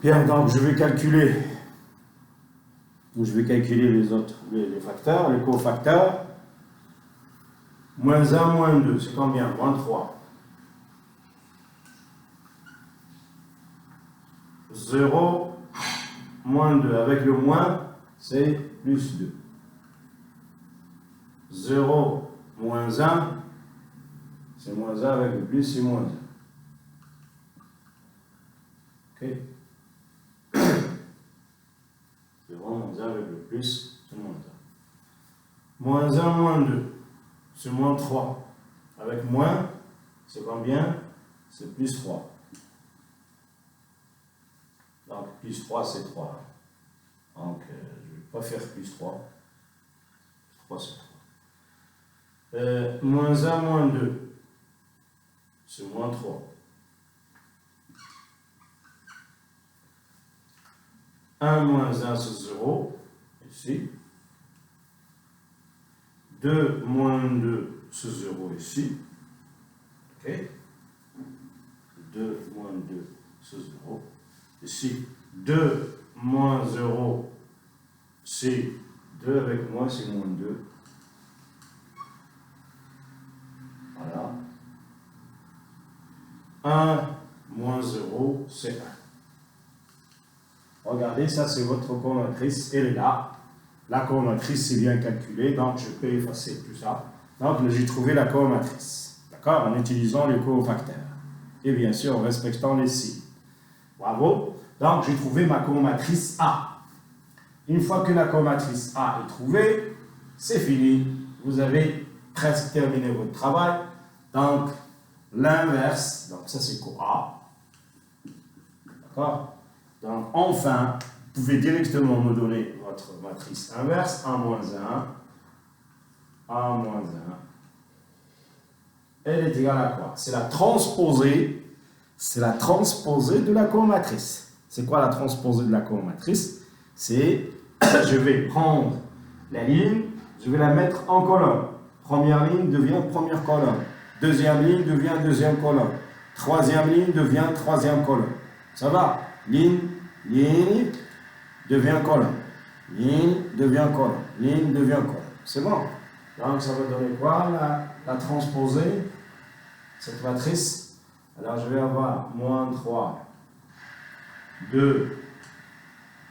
Bien, donc je vais calculer les autres, les facteurs, les cofacteurs. Moins 1, moins 2, c'est combien? Moins 3. 0, moins 2. Avec le moins, c'est plus 2. 0, moins 1, c'est moins 1 avec le plus, c'est moins 1. Ok? 0, moins 1 avec le plus, c'est moins 1. Moins 1, moins 2, c'est moins 3. Avec moins, c'est combien? C'est plus 3. Donc, plus 3, c'est 3. Donc, je ne vais pas faire plus 3. 3, c'est 3. Moins 1, moins 2, c'est moins 3. 1 moins 1, c'est 0, ici. 2 moins 2, c'est 0 ici. Ok? 2 moins 2, c'est 0. Ici, 2 moins 0, c'est 2 avec moi, c'est moins 2. Voilà. 1 moins 0, c'est 1. Regardez, ça c'est votre comatrice, elle est là. La comatrice c'est bien calculé, donc je peux effacer tout ça. Donc j'ai trouvé la comatrice, d'accord, en utilisant les cofacteurs. Et bien sûr en respectant les signes. Bravo. Donc j'ai trouvé ma comatrice A. Une fois que la comatrice A est trouvée, c'est fini. Vous avez presque terminé votre travail. Donc l'inverse, donc ça c'est co-A. D'accord? Donc, enfin, vous pouvez directement me donner votre matrice inverse, A moins 1, A moins 1. Elle est égale à quoi? C'est la transposée de la comatrice. C'est quoi la transposée de la comatrice? C'est, je vais prendre la ligne, je vais la mettre en colonne. Première ligne devient première colonne. Deuxième ligne devient deuxième colonne. Troisième ligne devient troisième colonne. Ça va? Ligne devient colonne. Ligne devient colonne. Ligne devient colonne. C'est bon. Donc ça va donner quoi la transposée? Cette matrice. Alors je vais avoir moins 3, 2,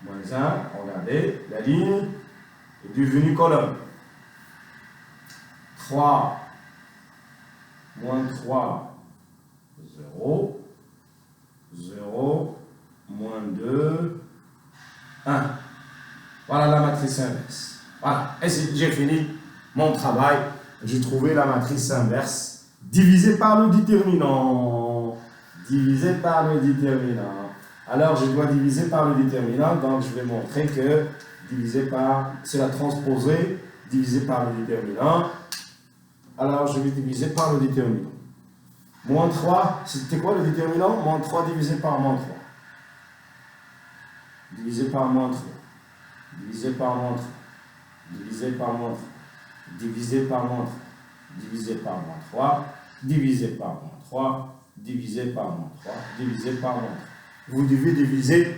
moins 1. Regardez, la ligne est devenue colonne. 3, moins 3, 0, 0, moins 2, 1. Voilà la matrice inverse. Voilà. Et j'ai fini mon travail. J'ai trouvé la matrice inverse divisée par le déterminant. Divisée par le déterminant. Alors, je dois diviser par le déterminant. Donc, je vais montrer que c'est la transposée divisée par le déterminant. Alors, je vais diviser par le déterminant. Moins 3, c'était quoi le déterminant? Moins 3 divisé par moins 3. Divisé par moins 3. Divisé par moins 3. Divisé par moins 3. Divisé par moins 3. Divisé par moins 3. Divisé par moins 3. Divisé par moins 3. Divisé par moins 3. Vous devez diviser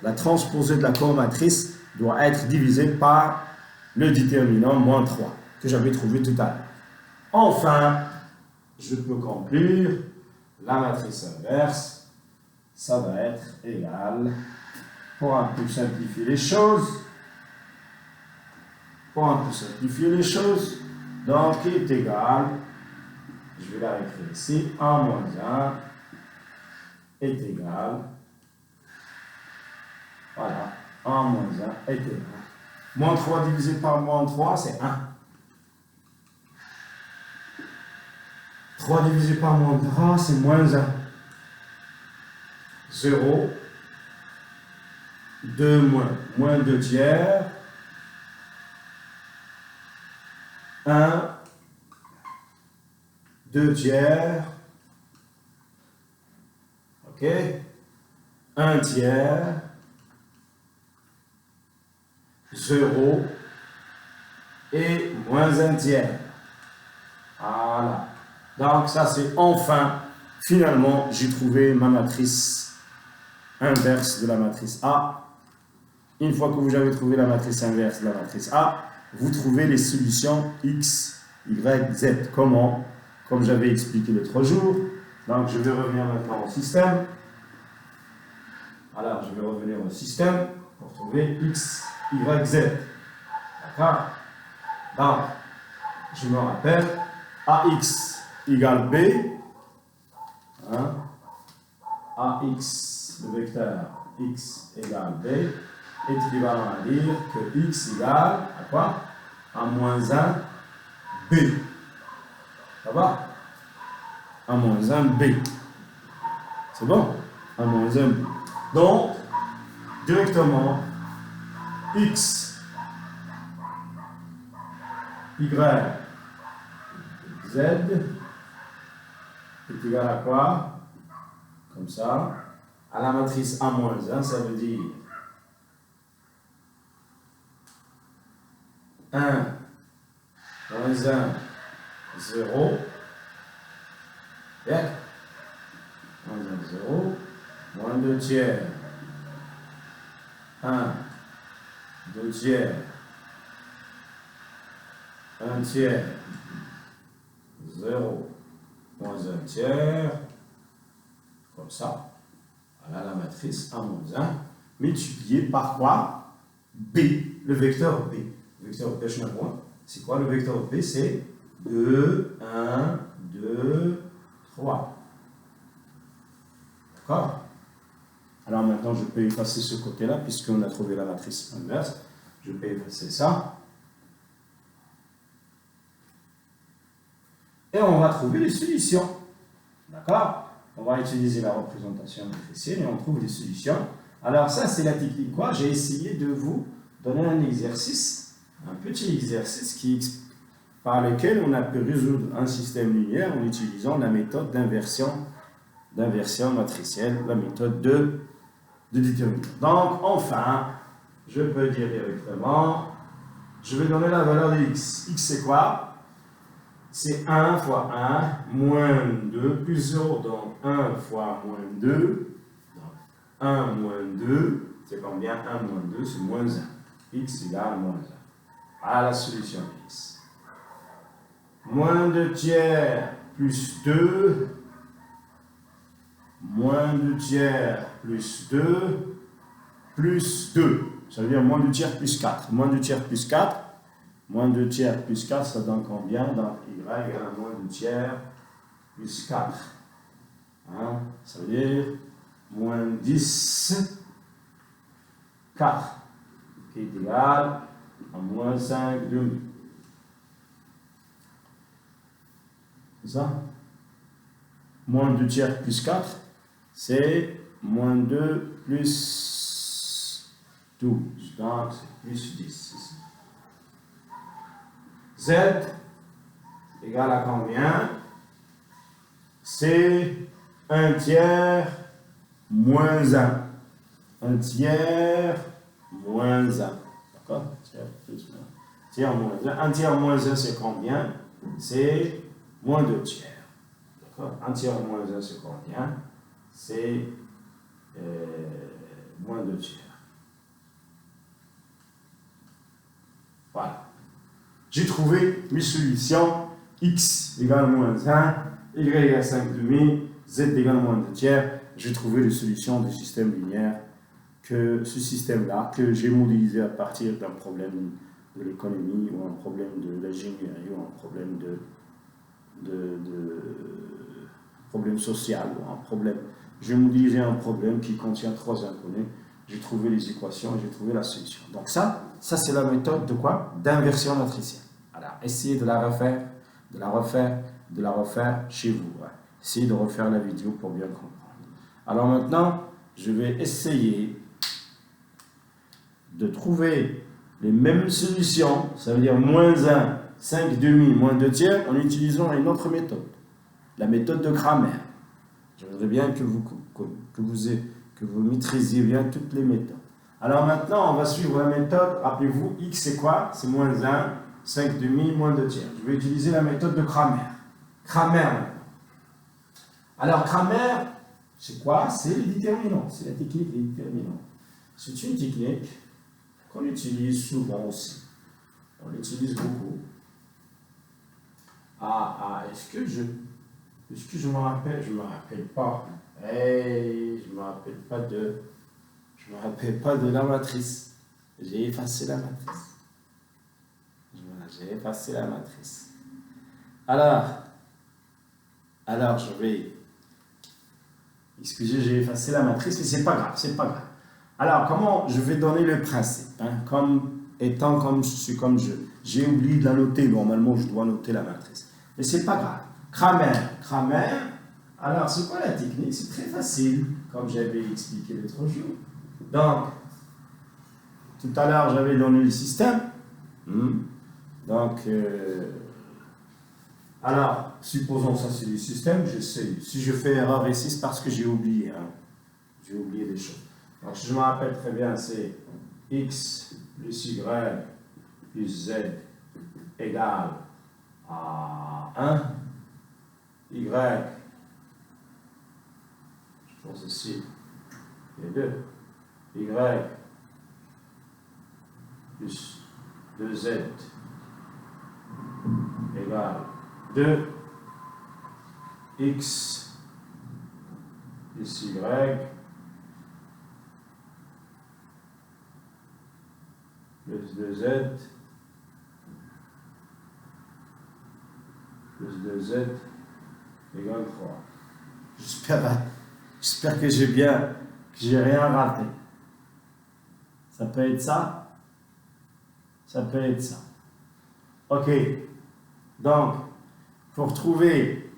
la transposée de la comatrice doit être divisée par le déterminant moins 3 que j'avais trouvé tout à l'heure. Enfin, je peux conclure la matrice inverse, ça va être égal, pour un peu simplifier les choses, donc il est égal, je vais la écrire ici, 1 moins 1 est égal, voilà, 1 moins 1 est égal. Moins 3 divisé par moins 3, c'est 1. 3 divisé par moins 3, c'est moins 1. 0. 2 moins 2 tiers. 1. 2 tiers. Ok. 1 tiers. 0. Et moins 1 tiers. Voilà. Donc ça c'est enfin, finalement, j'ai trouvé ma matrice inverse de la matrice A. Une fois que vous avez trouvé la matrice inverse de la matrice A, vous trouvez les solutions X, Y, Z. Comment? Comme j'avais expliqué l'autre jour. Donc, je vais revenir maintenant au système. Alors, je vais revenir au système pour trouver X, Y, Z. D'accord? Donc, je me rappelle, AX égale B. Hein? AX, le vecteur X égale B, est équivalent à dire que X égale à quoi? À moins 1 B. Ça va? À moins 1 B. C'est bon? À moins 1 B. Donc, directement, X, Y, Z est égal à quoi? Comme ça. À la matrice A-1, ça veut dire 1, moins 1, 0. Bien. Moins 1, 0. Moins 2 tiers. 1, 2 tiers. 1 tiers. 0. Moins 1 tiers. Comme ça. Voilà la matrice A-1. Multiplié par quoi? B. Le vecteur B. Le vecteur B, c'est quoi le vecteur B? C'est 2, 1, 2, 3. D'accord? Alors maintenant, je peux effacer ce côté-là, puisqu'on a trouvé la matrice inverse. Je peux effacer ça. Et on va trouver les solutions. D'accord? On va utiliser la représentation matricielle et on trouve les solutions. Alors ça, c'est la technique quoi? J'ai essayé de vous donner un exercice, un petit exercice par lequel on a pu résoudre un système linéaire en utilisant la méthode d'inversion matricielle, la méthode de déterminant. Donc, enfin, je peux dire directement, je vais donner la valeur de x. X, c'est quoi? C'est 1 fois 1, moins 2, plus 0, donc 1 fois moins 2. Donc 1 moins 2, c'est combien? 1 moins 2, c'est moins 1. X égale moins 1. Voilà la solution de x. Moins 2 tiers plus 2. Moins 2 tiers plus 2. Plus 2. Ça veut dire moins 2 tiers plus 4. Moins 2 tiers plus 4. Moins 2 tiers plus 4, ça donne combien? Donc y égale à moins 2 tiers plus 4. Hein? Ça veut dire moins 10, 4, qui est égal à moins 5 demi. C'est ça? Moins 2 tiers plus 4, c'est moins 2 plus 12. Donc c'est plus 10. Z égale à combien? C'est 1 tiers moins 1. 1 tiers moins 1. D'accord? Tiers plus 1. Tiers moins 1. 1 tiers moins 1, c'est combien? C'est moins 2 tiers. D'accord? 1 tiers moins 1, c'est combien? C'est moins 2 tiers. Voilà. J'ai trouvé mes solutions. X égale moins 1, Y égale 5 demi, Z égale moins 2 tiers. J'ai trouvé les solutions du système linéaire, que ce système-là, que j'ai modélisé à partir d'un problème de l'économie, ou un problème de l'ingénierie, ou un problème problème social, ou un problème. J'ai modélisé un problème qui contient 3 inconnus. J'ai trouvé les équations et j'ai trouvé la solution. Donc ça c'est la méthode de quoi? D'inversion matricielle. Alors, essayez de la refaire, de la refaire chez vous. Ouais. Essayez de refaire la vidéo pour bien comprendre. Alors maintenant, je vais essayer de trouver les mêmes solutions, ça veut dire moins 1, 5 demi, moins 2 tiers, en utilisant une autre méthode, la méthode de Cramer. Je voudrais bien que vous maîtrisiez bien toutes les méthodes. Alors maintenant, on va suivre la méthode, rappelez-vous, x c'est quoi? C'est moins 1, 5 demi, moins 2 tiers. Je vais utiliser la méthode de Cramer. Cramer maintenant. Alors Cramer, C'est quoi? C'est les déterminants. C'est la technique des déterminants. C'est une technique qu'on utilise souvent aussi. On l'utilise beaucoup. Est-ce que je me rappelle? Je ne me rappelle pas. Hey, je ne me rappelle pas de la matrice. J'ai effacé la matrice. Voilà, j'ai effacé la matrice. Alors je vais... Excusez, j'ai effacé la matrice, mais c'est pas grave, c'est pas grave. Alors, comment je vais donner le principe, hein, comme je suis comme je. J'ai oublié de la noter, normalement je dois noter la matrice. Mais c'est pas grave. Kramer. Alors, c'est quoi la technique? C'est très facile, comme j'avais expliqué l'autre jour. Donc, tout à l'heure, j'avais donné le système. Donc, alors, supposons ça c'est le système, j'essaie. Si je fais erreur ici, c'est parce que j'ai oublié. Hein. J'ai oublié des choses. Donc, je me rappelle très bien, c'est x plus y plus z égale à 1. Y, je pense ici, il y a 2. Y plus 2z égale 2. X plus y plus 2z plus 2z égale 3. J'espère que j'ai rien raté. Ça peut être ça. Ça peut être ça. Ok. Donc, pour trouver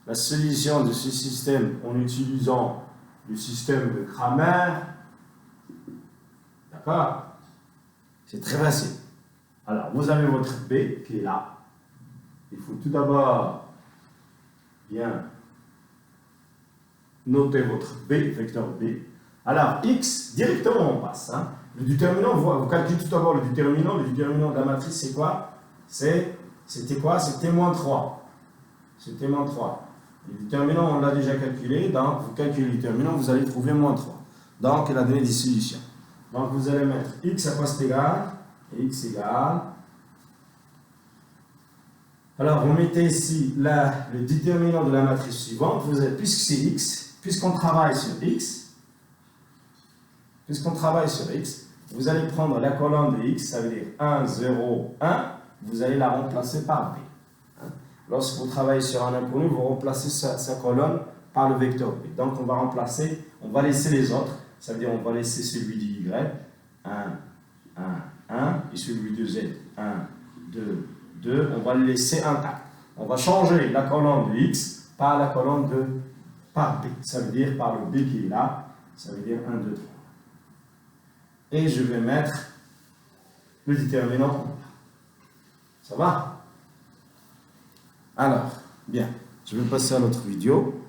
la solution de ce système en utilisant le système de Kramer, d'accord? C'est très facile. Alors, vous avez votre B qui est là. Il faut tout d'abord bien noter votre B, vecteur B. Alors, X, directement on passe. Hein. Le déterminant, vous calculez tout d'abord le déterminant. Le déterminant de la matrice, c'est quoi? C'était quoi? C'était moins 3. C'était moins 3. Le déterminant, on l'a déjà calculé. Donc, vous calculez le déterminant, vous allez trouver moins 3. Donc, il a donné des solutions. Donc, vous allez mettre X à quoi c'est égal? X égale. Alors, vous mettez ici le déterminant de la matrice suivante. Puisque c'est X, puisqu'on travaille sur X, vous allez prendre la colonne de X, ça veut dire 1, 0, 1, vous allez la remplacer par B. Lorsque vous travaillez sur un inconnu, vous remplacez sa colonne par le vecteur B. Donc, on va laisser les autres, ça veut dire on va laisser celui de Y, 1, 1, 1, et celui de Z, 1, 2, 2, on va le laisser intact. On va changer la colonne de X par la colonne par B. Ça veut dire par le B qui est là, ça veut dire 1, 2, 3. Et je vais mettre le déterminant en bas. Ça va? Alors, bien, je vais passer à l'autre vidéo.